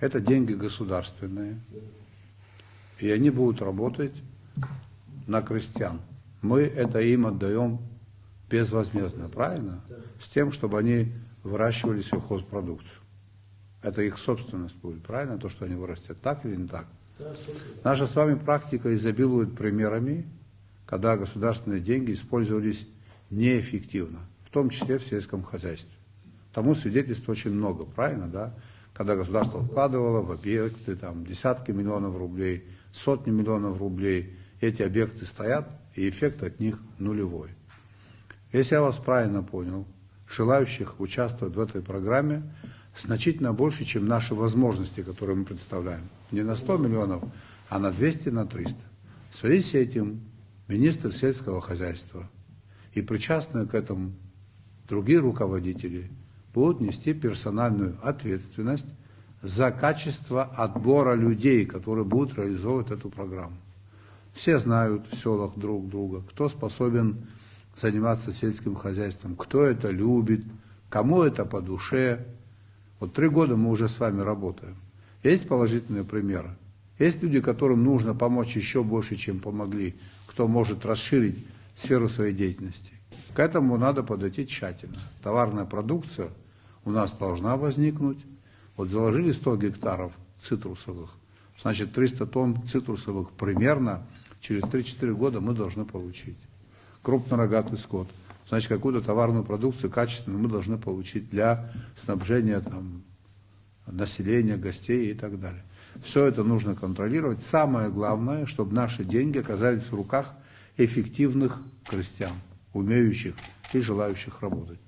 Это деньги государственные. И они будут работать на крестьян. Мы это им отдаем безвозмездно, правильно? С тем, чтобы они выращивали сельхозпродукцию. Это их собственность будет, правильно? То, что они вырастят. Так или не так? Наша с вами практика изобилует примерами, когда государственные деньги использовались неэффективно, в том числе в сельском хозяйстве. Тому свидетельств очень много, правильно, да? Когда государство вкладывало в объекты там, десятки миллионов рублей, сотни миллионов рублей, эти объекты стоят, и эффект от них нулевой. Если я вас правильно понял, желающих участвовать в этой программе значительно больше, чем наши возможности, которые мы представляем. Не на 100 миллионов, а на 200, на 300. В связи с этим министр сельского хозяйства и причастные к этому другие руководители будут нести персональную ответственность за качество отбора людей, которые будут реализовывать эту программу. Все знают в селах друг друга, кто способен заниматься сельским хозяйством, кто это любит, кому это по душе. Вот 3 года мы уже с вами работаем. Есть положительные примеры. Есть люди, которым нужно помочь еще больше, чем помогли, кто может расширить сферу своей деятельности. К этому надо подойти тщательно. Товарная продукция у нас должна возникнуть. Вот заложили 100 гектаров цитрусовых, значит 300 тонн цитрусовых примерно через 3-4 года мы должны получить. Крупнорогатый скот, значит какую-то товарную продукцию качественную мы должны получить для снабжения там, населения, гостей и так далее. Все это нужно контролировать. Самое главное, чтобы наши деньги оказались в руках эффективных крестьян, умеющих и желающих работать.